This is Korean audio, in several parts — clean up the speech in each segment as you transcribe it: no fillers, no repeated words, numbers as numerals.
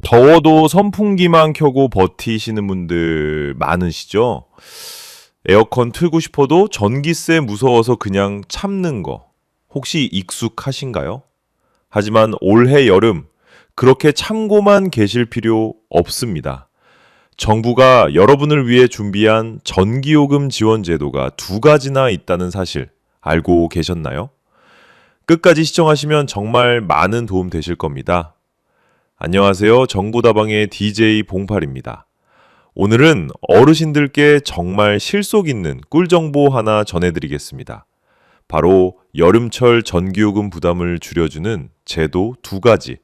더워도 선풍기만 켜고 버티시는 분들 많으시죠? 에어컨 틀고 싶어도 전기세 무서워서 그냥 참는 거. 혹시 익숙하신가요? 하지만 올해 여름, 그렇게 참고만 계실 필요 없습니다. 정부가 여러분을 위해 준비한 전기요금 지원 제도가 두 가지나 있다는 사실 알고 계셨나요? 끝까지 시청하시면 정말 많은 도움 되실 겁니다. 안녕하세요. 정보다방의 DJ 봉팔입니다. 오늘은 어르신들께 정말 실속 있는 꿀 정보 하나 전해드리겠습니다. 바로 여름철 전기요금 부담을 줄여주는 제도 두 가지.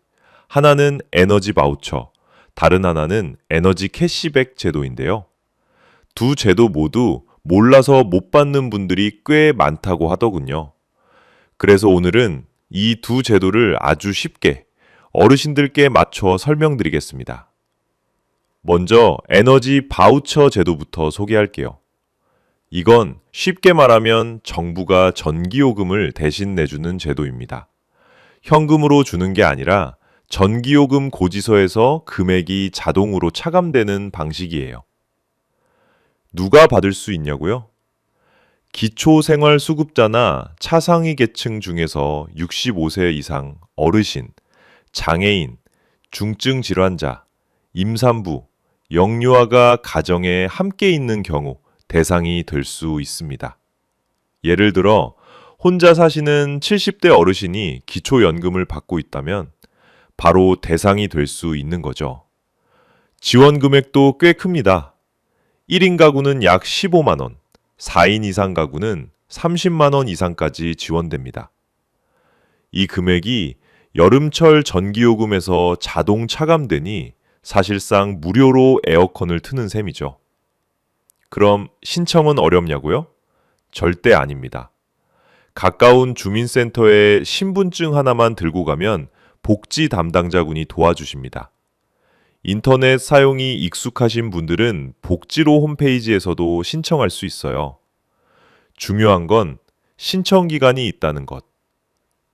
하나는 에너지 바우처, 다른 하나는 에너지 캐시백 제도인데요. 두 제도 모두 몰라서 못 받는 분들이 꽤 많다고 하더군요. 그래서 오늘은 이 두 제도를 아주 쉽게 어르신들께 맞춰 설명드리겠습니다. 먼저 에너지 바우처 제도부터 소개할게요. 이건 쉽게 말하면 정부가 전기요금을 대신 내주는 제도입니다. 현금으로 주는 게 아니라 전기요금 고지서에서 금액이 자동으로 차감되는 방식이에요. 누가 받을 수 있냐고요? 기초생활수급자나 차상위 계층 중에서 65세 이상 어르신, 장애인, 중증 질환자, 임산부, 영유아가 가정에 함께 있는 경우 대상이 될 수 있습니다. 예를 들어 혼자 사시는 70대 어르신이 기초연금을 받고 있다면 바로 대상이 될 수 있는 거죠. 지원 금액도 꽤 큽니다. 1인 가구는 약 15만 원, 4인 이상 가구는 30만 원 이상까지 지원됩니다. 이 금액이 여름철 전기요금에서 자동 차감되니 사실상 무료로 에어컨을 트는 셈이죠. 그럼 신청은 어렵냐고요? 절대 아닙니다. 가까운 주민센터에 신분증 하나만 들고 가면 복지 담당자분이 도와주십니다. 인터넷 사용이 익숙하신 분들은 복지로 홈페이지에서도 신청할 수 있어요. 중요한 건 신청 기간이 있다는 것.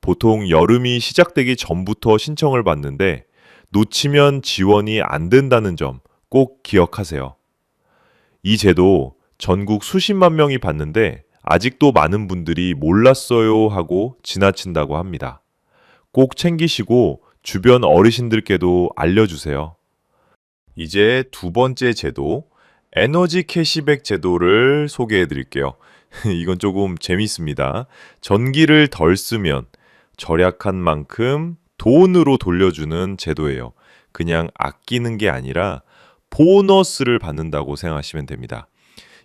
보통 여름이 시작되기 전부터 신청을 받는데 놓치면 지원이 안 된다는 점 꼭 기억하세요. 이 제도 전국 수십만 명이 받는데 아직도 많은 분들이 몰랐어요 하고 지나친다고 합니다. 꼭 챙기시고 주변 어르신들께도 알려주세요. 이제 두 번째 제도, 에너지 캐시백 제도를 소개해 드릴게요. 이건 조금 재밌습니다. 전기를 덜 쓰면 절약한 만큼 돈으로 돌려주는 제도예요. 그냥 아끼는 게 아니라 보너스를 받는다고 생각하시면 됩니다.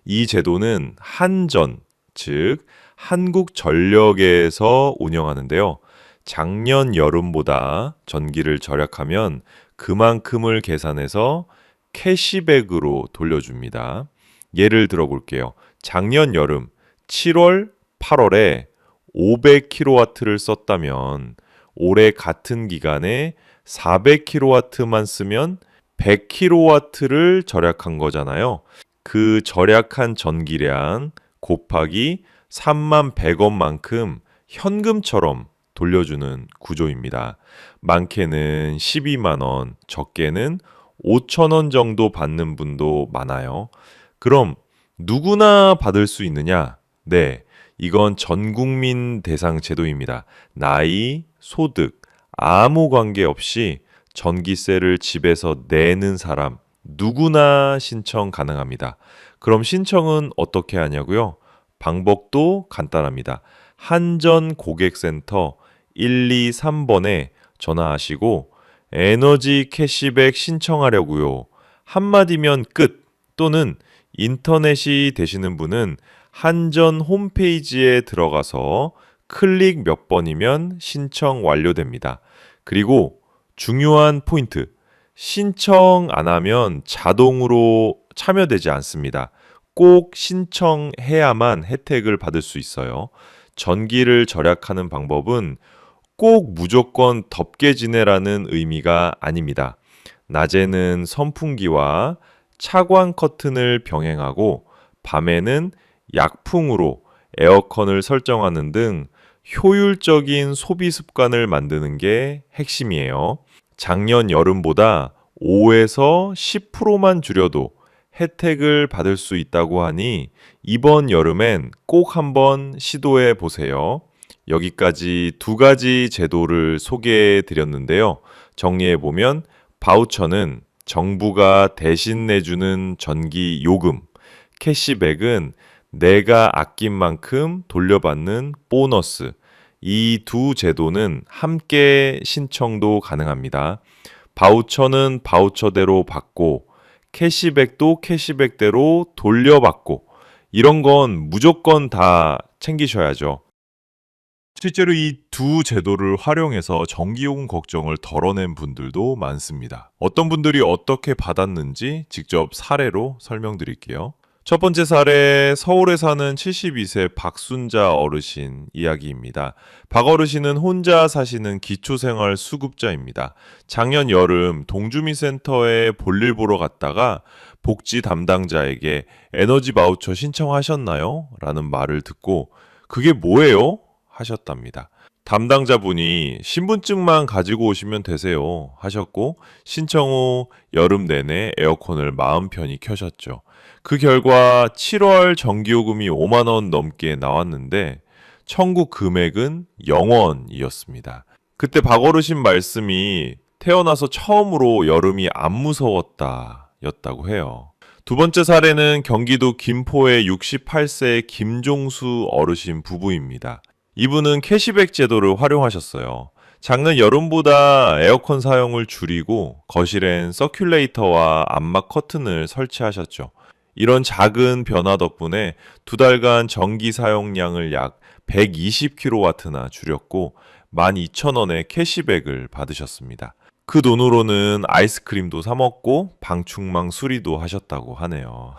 이 제도는 한전, 즉 한국전력에서 운영하는데요. 작년 여름보다 전기를 절약하면 그만큼을 계산해서 캐시백으로 돌려줍니다. 예를 들어 볼게요. 작년 여름 7월, 8월에 500kW를 썼다면 올해 같은 기간에 400kW만 쓰면 100kW를 절약한 거잖아요. 그 절약한 전기량 곱하기 31,100원만큼 현금처럼 돌려주는 구조입니다. 많게는 12만 원, 적게는 5천 원 정도 받는 분도 많아요. 그럼 누구나 받을 수 있느냐? 네, 이건 전국민 대상 제도입니다. 나이, 소득, 아무 관계없이 전기세를 집에서 내는 사람 누구나 신청 가능합니다. 그럼 신청은 어떻게 하냐고요? 방법도 간단합니다. 한전 고객센터 123번에 전화하시고 에너지 캐시백 신청하려고요. 한마디면 끝. 또는 인터넷이 되시는 분은 한전 홈페이지에 들어가서 클릭 몇 번이면 신청 완료됩니다. 그리고 중요한 포인트, 신청 안 하면 자동으로 참여되지 않습니다. 꼭 신청해야만 혜택을 받을 수 있어요. 전기를 절약하는 방법은 꼭 무조건 덥게 지내라는 의미가 아닙니다. 낮에는 선풍기와 차광 커튼을 병행하고 밤에는 약풍으로 에어컨을 설정하는 등 효율적인 소비 습관을 만드는 게 핵심이에요. 작년 여름보다 5에서 10%만 줄여도 혜택을 받을 수 있다고 하니 이번 여름엔 꼭 한번 시도해 보세요. 여기까지 두 가지 제도를 소개해 드렸는데요. 정리해 보면 바우처는 정부가 대신 내주는 전기 요금, 캐시백은 내가 아낀 만큼 돌려받는 보너스. 이 두 제도는 함께 신청도 가능합니다. 바우처는 바우처대로 받고 캐시백도 캐시백대로 돌려받고 이런 건 무조건 다 챙기셔야죠. 실제로 이 두 제도를 활용해서 전기요금 걱정을 덜어낸 분들도 많습니다. 어떤 분들이 어떻게 받았는지 직접 사례로 설명드릴게요. 첫 번째 사례, 서울에 사는 72세 박순자 어르신 이야기입니다. 박 어르신은 혼자 사시는 기초생활 수급자입니다. 작년 여름 동주민센터에 볼일 보러 갔다가 복지 담당자에게 에너지 바우처 신청하셨나요? 라는 말을 듣고 그게 뭐예요? 하셨답니다. 담당자분이 신분증만 가지고 오시면 되세요 하셨고 신청 후 여름 내내 에어컨을 마음 편히 켜셨죠. 그 결과 7월 전기요금이 5만 원 넘게 나왔는데 청구 금액은 0원이었습니다. 그때 박 어르신 말씀이 태어나서 처음으로 여름이 안 무서웠다 였다고 해요. 두 번째 사례는 경기도 김포의 68세 김종수 어르신 부부입니다. 이분은 캐시백 제도를 활용하셨어요. 작년 여름보다 에어컨 사용을 줄이고 거실엔 서큘레이터와 암막 커튼을 설치하셨죠. 이런 작은 변화 덕분에 두 달간 전기 사용량을 약 120kW나 줄였고 12,000원의 캐시백을 받으셨습니다. 그 돈으로는 아이스크림도 사 먹고 방충망 수리도 하셨다고 하네요.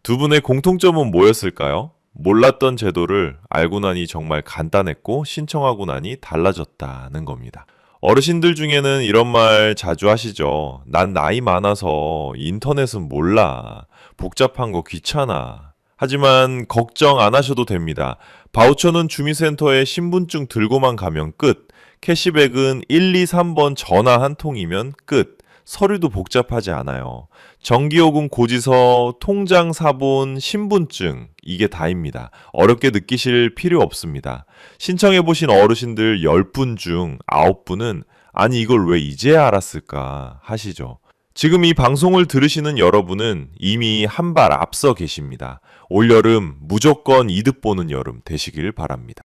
두 분의 공통점은 뭐였을까요? 몰랐던 제도를 알고 나니 정말 간단했고 신청하고 나니 달라졌다는 겁니다. 어르신들 중에는 이런 말 자주 하시죠. 난 나이 많아서 인터넷은 몰라. 복잡한 거 귀찮아. 하지만 걱정 안 하셔도 됩니다. 바우처는 주민센터에 신분증 들고만 가면 끝. 캐시백은 1, 2, 3번 전화 한 통이면 끝. 서류도 복잡하지 않아요. 전기요금 고지서, 통장 사본, 신분증 이게 다입니다. 어렵게 느끼실 필요 없습니다. 신청해보신 어르신들 10분 중 9분은 아니 이걸 왜 이제 알았을까 하시죠. 지금 이 방송을 들으시는 여러분은 이미 한 발 앞서 계십니다. 올여름 무조건 이득 보는 여름 되시길 바랍니다.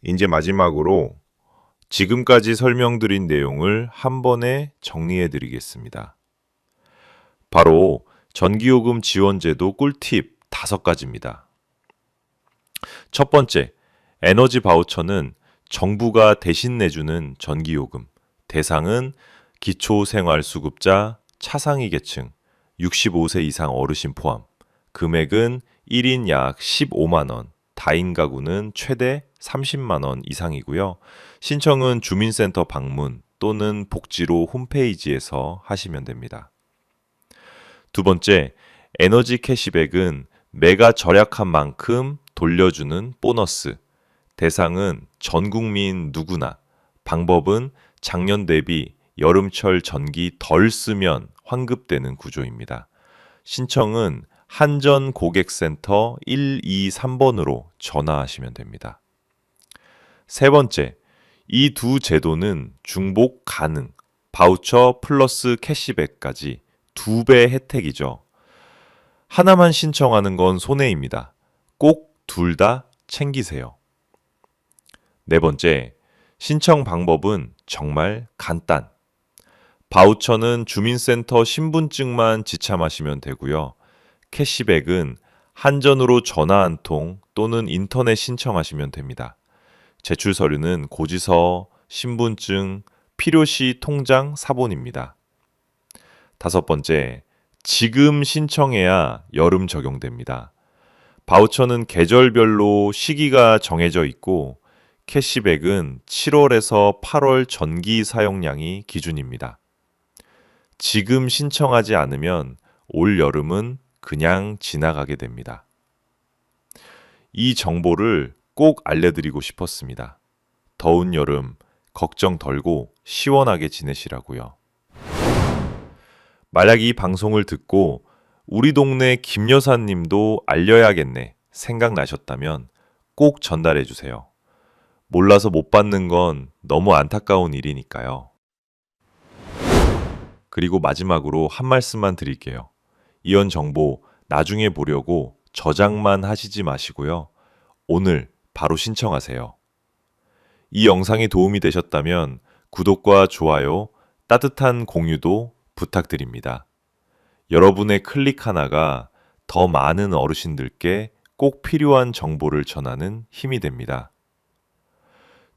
이제 마지막으로 지금까지 설명드린 내용을 한 번에 정리해 드리겠습니다. 바로 전기요금 지원제도 꿀팁 5가지입니다. 첫 번째, 에너지 바우처는 정부가 대신 내주는 전기요금. 대상은 기초생활수급자, 차상위 계층, 65세 이상 어르신 포함. 금액은 1인 약 15만 원, 다인 가구는 최대 30만 원 이상이고요. 신청은 주민센터 방문 또는 복지로 홈페이지에서 하시면 됩니다. 두 번째, 에너지 캐시백은 내가 절약한 만큼 돌려주는 보너스. 대상은 전 국민 누구나. 방법은 작년 대비 여름철 전기 덜 쓰면 환급되는 구조입니다. 신청은 한전고객센터 123번으로 전화하시면 됩니다. 세 번째, 이 두 제도는 중복 가능, 바우처 플러스 캐시백까지 2배 혜택이죠. 하나만 신청하는 건 손해입니다. 꼭 둘 다 챙기세요. 네 번째, 신청 방법은 정말 간단. 바우처는 주민센터 신분증만 지참하시면 되고요. 캐시백은 한전으로 전화 한 통 또는 인터넷 신청하시면 됩니다. 제출 서류는 고지서, 신분증, 필요시 통장 사본입니다. 다섯 번째, 지금 신청해야 여름 적용됩니다. 바우처는 계절별로 시기가 정해져 있고 캐시백은 7월에서 8월 전기 사용량이 기준입니다. 지금 신청하지 않으면 올 여름은 그냥 지나가게 됩니다. 이 정보를 꼭 알려드리고 싶었습니다. 더운 여름 걱정 덜고 시원하게 지내시라고요. 만약 이 방송을 듣고 우리 동네 김 여사님도 알려야겠네 생각나셨다면 꼭 전달해 주세요. 몰라서 못 받는 건 너무 안타까운 일이니까요. 그리고 마지막으로 한 말씀만 드릴게요. 이런 정보 나중에 보려고 저장만 하시지 마시고요. 오늘 바로 신청하세요. 이 영상이 도움이 되셨다면 구독과 좋아요, 따뜻한 공유도 부탁드립니다. 여러분의 클릭 하나가 더 많은 어르신들께 꼭 필요한 정보를 전하는 힘이 됩니다.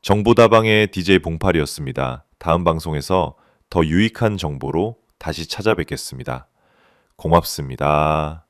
정보다방의 DJ 봉팔이었습니다. 다음 방송에서 더 유익한 정보로 다시 찾아뵙겠습니다. 고맙습니다.